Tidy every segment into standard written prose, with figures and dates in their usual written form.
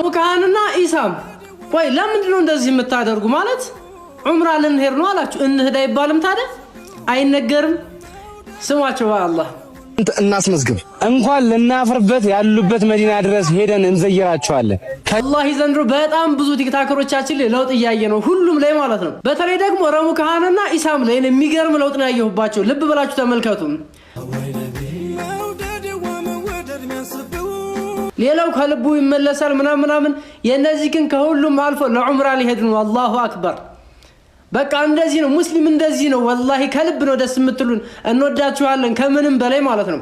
ረሙካንና ኢሳም ወይ ለምንድን ነው እንደዚህ የምታደርጉ ማለት ዑምራ ልንሄድ ነው አላችሁ እንሄድ አይባልም ታዲያ አይነገርም ስማቸው በአላህ እናስመዝግብ እንኳን ለናፍርበት ያሉበት መዲና ድረስ ሄደን እንዘይራቸዋለን አላህ ይዘንድሮ በጣም ብዙ ቲክታከሮቻችን ላይ ለውጥ እያየ ነው ሁሉም ላይ ማለት ነው በተለይ ደግሞ ረሙካንና ኢሳም ላይ የሚገርም ለውጥ ነው ያየሁባቸው ልብ ብላችሁ ተመልከቱ ሌላው ከልቡ ይመለሳል ምናምን የነዚህ ግን ከሁሉም አልፎ ለዑምራ ሊሄድ ነው አላሁ አክበር በቃ እንደዚህ ነው ሙስሊም እንደዚህ ነው ወላሂ ከልብ ነው ደስ የምትሉን እንወዳችኋለን ከምንም በላይ ማለት ነው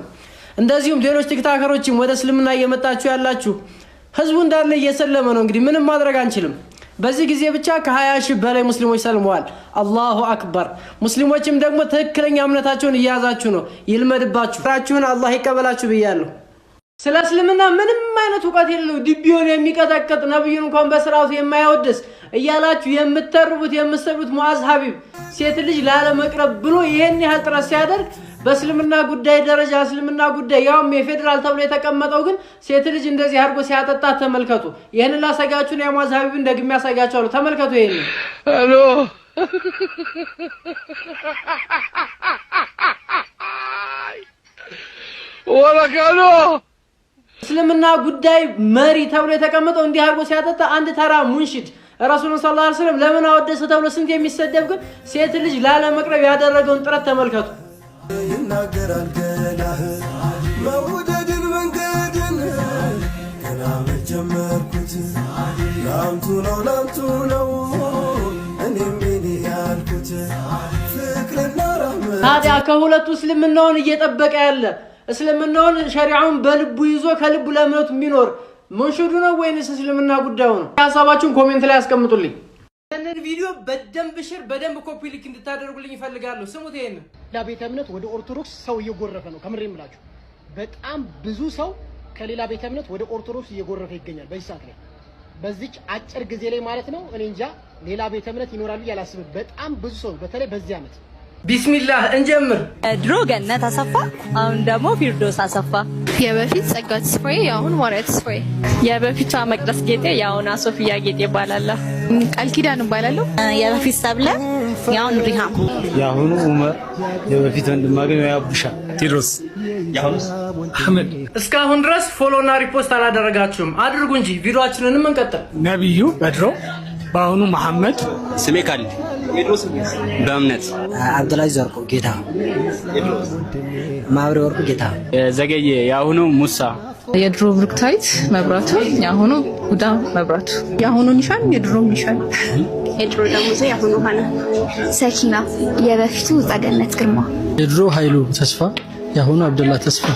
እንደዚሁም ሌሎች ቲክታከሮችም ወደ እስልምና እየመጣችሁ ያላችሁ ህዝቡ እንዳለ እየሰለመ ነው እንግዲህ ምንም ማድረግ አንችልም በዚህ ጊዜ ብቻ ከ20 ሺህ በላይ ሙስሊሞች ሰልመዋል አላሁ አክበር ሙስሊሞችም ደግሞ ትክክለኛ እምነታቸውን እያያዛችሁ ነው ይልመድባችሁ ፍራችሁን አላህ ይቀበላችሁ ብያለሁ ስለ እስልምና ምንም አይነት ዕውቀት የለው ዲቢዮን የሚቀጠቅጥ ነብዩን እንኳን በስራው የማያወድስ እያላችሁ የምትተርቡት የምትሰሩት ሙአዝ ሐቢብ ሴት ልጅ ላለ መቅረብ ብሎ ይሄን ያህል ጥረት ሲያደርግ በእስልምና ጉዳይ ደረጃ እስልምና ጉዳይ ያውም የፌደራል ተብሎ የተቀመጠው ግን ሴት ልጅ እንደዚህ አድርጎ ሲያጠጣ ተመልከቱ ይሄን ላሳጋችሁ ነው ሙአዝ ሐቢብን ደግሜ ያሳጋችሁ ተመልከቱ ይሄን ሄሎ ወላካሎ እስልምና ጉዳይ መሪ ተብሎ የተቀመጠው እንዲህ አድርጎ ሲያጠጣ አንድ ተራ ሙንሽድ ረሱላህ ሰለላሁ ዐለይሂ ወሰለም ለምን አወደሰ ተብሎ ስንት የሚሰደብ ግን ሴት ልጅ ላለ መቅረብ ያደረገውን ጥረት ተመልከቱ ይናገራል ገላህ መውደድን መንገድን ከላም ጀመርኩት ላምቱ ነው እኔም ምን ያልኩት ፍቅርና ረህመት ታዲያ ከሁለቱ እስልምናውን እየጠበቀ ያለ እስልምናውን ሸሪዓውን በልቡ ይዞ ከልቡ ለምነቱ የሚኖር ሙንሽዱ ነው ወይስ እስልምና ጉዳዩ ነው ሐሳባችሁን ኮሜንት ላይ አስቀምጡልኝ ይሄንን ቪዲዮ በደንብ ሼር በደንብ ኮፒ ሊንክ እንድታደርጉልኝ ይፈልጋሉ ስሙት ይሄንን ለቤተ እምነት ወደ ኦርቶዶክስ ሰው እየጎረፈ ነው ከምሬም ብላችሁ በጣም ብዙ ሰው ከሌላ ቤተ እምነት ወደ ኦርቶዶክስ እየጎረፈ ይገኛል በዚህ ሰዓት ላይ በዚች አጭር ጊዜ ላይ ማለት ነው እኔ እንጃ ሌላ ቤተ እምነት ይኖራሉ ያላስብ በጣም ብዙ ሰው በተለይ በዚህ አመት ቢስሚላህ እንጀምር ድሮ ገነት አሰፋ አሁን ደግሞ ፊርዶስ አሰፋ የበፊት ጸጋ ተስፋዬ ያሁን ማርያት ተስፋዬ የበፊቷ መቅደስ ጌጤ ያሁን ሶፊያ ጌጤ ይባላል ቃል ኪዳን ይባላል የበፊት ሰብለ ያሁን ሪሃም ያሁኑ ዑመር የበፊት ወንድማገኝ ያቡሻ ቴድሮስ ያሁን አህመድ እስካሁን ድረስ ፎሎና ሪፖስት አላደረጋችሁም አድርጉ እንጂ ቪዲዮአችንንም እንቀጥል ነብዩ በድሮ ባሁኑ መሐመድ ስሜ ካሊ ቴድሮስ በእምነት አብዱላይ ዘርቆ ጌታ ማብሬ ወርቁ ጌታ ዘገየ ያሁኑ ሙሳ የድሮ ብሩክታይት መብራቱ ያሁኑ ጉዳ መብራቱ ያሁኑ ኒሻን የድሮ ኒሻን የድሮ ደሞዜ ያሁኑ ሀና ሰኪና የበፊቱ ጸገነት ግርማ የድሮ ኃይሉ ተስፋ ያሁኑ አብዱላ ተስፋ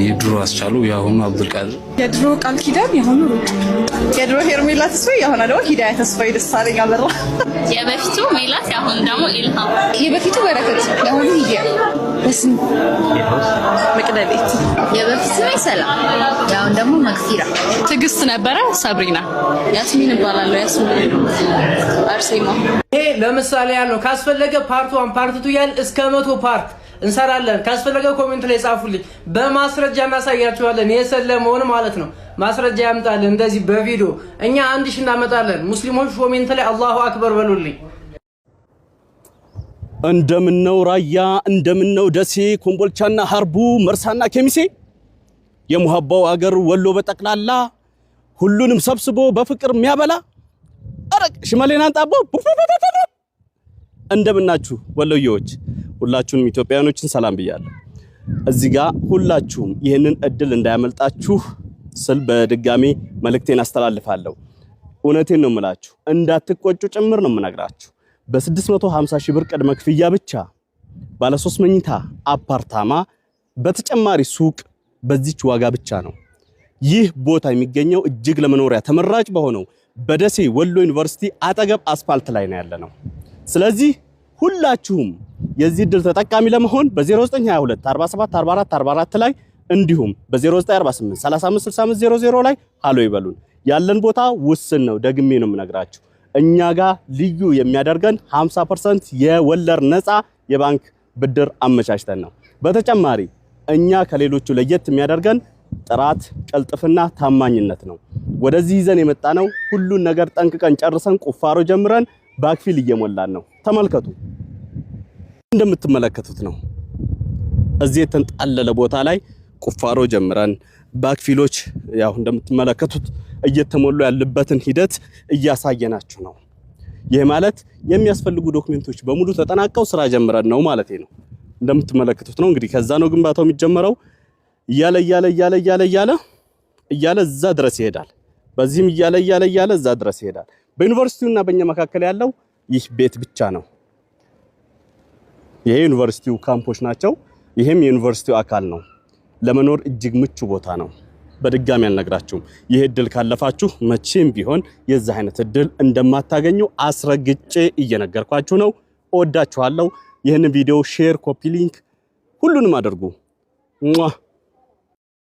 የድሮ አስቻሉ ያሁኑ አብዱል ቃድር የድሮ ቃል ኪዳን ያሁኑ የድሮ ሄርሜላ ተስፋ ያሁኑ ደግሞ ሂዳያ ተስፋ ይደሳለኝ አበራ የበፊቱ ሜላት ያሁን ደግሞ ኢልሃም የበፊቱ በረከት ያሁኑ ሂዲያ በስም መቅደቤት የበፊቱ ሰላም ያሁን ደግሞ መግፊራ ትግስት ነበረ ሰብሪና ያስሚን ይባላል ያስሚን አርሴማ ይሄ ለምሳሌ ያለው ካስፈለገ ፓርት 1 ፓርት 2 ያል እስከ 100 ፓርት እንሰራለን ካስፈለገ ኮሜንት ላይ ጻፉልኝ በማስረጃ እናሳያችኋለን የሰለመውን ማለት ነው ማስረጃ ያምጣልን እንደዚህ በቪዲዮ እኛ 1000 እናመጣለን ሙስሊሞች ኮሜንት ላይ አላሁ አክበር በሉልኝ እንደምነው ራያ እንደምነው ደሴ ኮምቦልቻና ሀርቡ መርሳና ኬሚሴ የሙሐባው አገር ወሎ በጠቅላላ ሁሉንም ሰብስቦ በፍቅር የሚያበላ አረቅ ሽመሌናን ጣቦ እንደምናችሁ ወሎዬዎች ሁላችሁንም ኢትዮጵያኖችን ሰላም ብያለሁ እዚህ ጋር ሁላችሁም ይሄንን እድል እንዳያመልጣችሁ ስል በድጋሚ መልእክቴን አስተላልፋለሁ እውነቴን ነው የምላችሁ እንዳትቆጩ ጭምር ነው የምነግራችሁ በ650 ሺህ ብር ቅድመ ክፍያ ብቻ ባለ 3 መኝታ አፓርታማ በተጨማሪ ሱቅ በዚች ዋጋ ብቻ ነው ይህ ቦታ የሚገኘው እጅግ ለመኖሪያ ተመራጭ በሆነው በደሴ ወሎ ዩኒቨርሲቲ አጠገብ አስፋልት ላይ ነው ያለነው ስለዚህ ሁላችሁም የዚህ ድል ተጠቃሚ ለመሆን በ0922 47 44 44 ላይ እንዲሁም በ0948 35 65 00 ላይ ሃሎ ይበሉን ያለን ቦታ ውስን ነው ደግሜ ነው የምነግራችሁ እኛ ጋር ልዩ የሚያደርገን 50% የወለድ ነፃ የባንክ ብድር አመቻችተን ነው በተጨማሪ እኛ ከሌሎቹ ለየት የሚያደርገን ጥራት፣ ቅልጥፍና፣ ታማኝነት ነው። ወደዚህ ይዘን የመጣ ነው ሁሉን ነገር ጠንቅቀን ጨርሰን ቁፋሮ ጀምረን ባክፊል እየሞላን ነው። ተመልከቱ፣ እንደምትመለከቱት ነው። እዚህ የተንጣለለ ቦታ ላይ ቁፋሮ ጀምረን ባክፊሎች ያው እንደምትመለከቱት እየተሞሉ ያለበትን ሂደት እያሳየናችሁ ነው። ይሄ ማለት የሚያስፈልጉ ዶክመንቶች በሙሉ ተጠናቀው ስራ ጀምረን ነው ማለት ነው። እንደምትመለከቱት ነው እንግዲህ ከዛ ነው ግንባታው የሚጀምረው። እያለ እዛ ድረስ ይሄዳል። በዚህም እያለ እዛ ድረስ ይሄዳል። በዩኒቨርሲቲውና በእኛ መካከል ያለው ይህ ቤት ብቻ ነው። ይሄ ዩኒቨርሲቲው ካምፖች ናቸው። ይሄም የዩኒቨርሲቲው አካል ነው። ለመኖር እጅግ ምቹ ቦታ ነው። በድጋሚ አልነግራችሁም። ይሄ እድል ካለፋችሁ መቼም ቢሆን የዛ አይነት እድል እንደማታገኙ አስረግጬ እየነገርኳችሁ ነው። እወዳችኋለሁ። ይህንን ቪዲዮ ሼር፣ ኮፒ ሊንክ ሁሉንም አድርጉ።